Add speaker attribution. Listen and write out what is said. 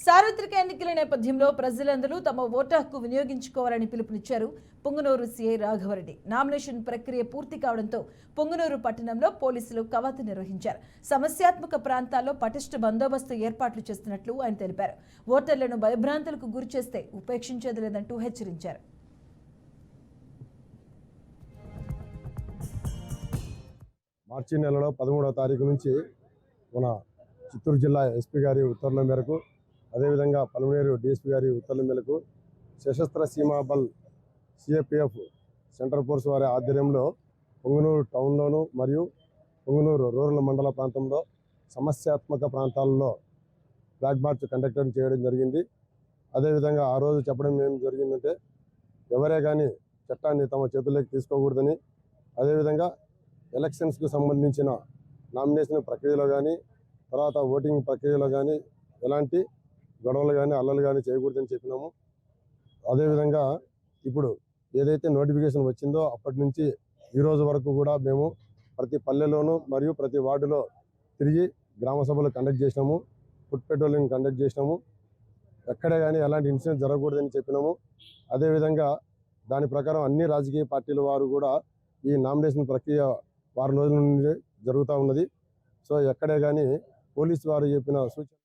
Speaker 1: సార్వత్రిక ఎన్నికల నేపథ్యంలో ప్రజలందరూ తమ ఓటు హక్కు వినియోగించుకోవాలని పిలుపునిచ్చారు పుంగనూరు సీఐ రాఘవరెడ్డి. నామినేషన్ ప్రక్రియ పూర్తి కావడంతో పుంగనూరు పట్టణంలో పోలీసులు కవాతు నిర్వహించారు. సమస్యాత్మక ప్రాంతాల్లో పటిష్ట బందోబస్తు ఏర్పాట్లు చేస్తున్నట్లు ఆయన తెలిపారు. ఓటర్లను భయభ్రాంతులకు గురిచేస్తే ఉపేక్షించేది లేదంటూ హెచ్చరించారు.
Speaker 2: మార్చి నెలలో 13వ తారీఖు నుంచి మన చిత్తూరు జిల్లా ఎస్పీ గారి ఉత్తర్వుల మేరకు, అదేవిధంగా పల్మనేరు డిఎస్పీ గారి ఉత్తర్వుల మేరకు సశస్త్ర సీమా బల్ సిఏపిఎఫ్ సెంట్రల్ ఫోర్స్ వారి ఆధ్వర్యంలో పొంగనూరు టౌన్లోను మరియు పొంగనూరు రూరల్ మండల ప్రాంతంలో సమస్యాత్మక ప్రాంతాల్లో ఫ్లాగ్ మార్చ్ కండక్ట్ చేయడం జరిగింది. అదేవిధంగా ఆ రోజు చెప్పడం ఏం జరిగిందంటే, ఎవరే కానీ చట్టాన్ని తమ చేతుల్లోకి తీసుకోకూడదని, అదేవిధంగా ఎలక్షన్స్కు సంబంధించిన నామినేషన్ ప్రక్రియలో కానీ, తర్వాత ఓటింగ్ ప్రక్రియలో కానీ ఎలాంటి గొడవలు కానీ అల్లలు కానీ చేయకూడదని చెప్పినాము. అదేవిధంగా ఇప్పుడు ఏదైతే నోటిఫికేషన్ వచ్చిందో అప్పటి నుంచి ఈ రోజు వరకు కూడా మేము ప్రతి పల్లెలోనూ మరియు ప్రతి వార్డులో తిరిగి గ్రామ సభలు కండక్ట్ చేసినాము, ఫుడ్ పెట్రోలింగ్ కండక్ట్ చేసినాము. ఎక్కడే కానీ ఎలాంటి ఇన్సిడెంట్ జరగకూడదని చెప్పినాము. అదేవిధంగా దాని ప్రకారం అన్ని రాజకీయ పార్టీల వారు కూడా ఈ నామినేషన్ ప్రక్రియ వారం రోజుల నుండి జరుగుతూ ఉన్నది. సో ఎక్కడే కానీ పోలీసు వారు చెప్పిన సూచన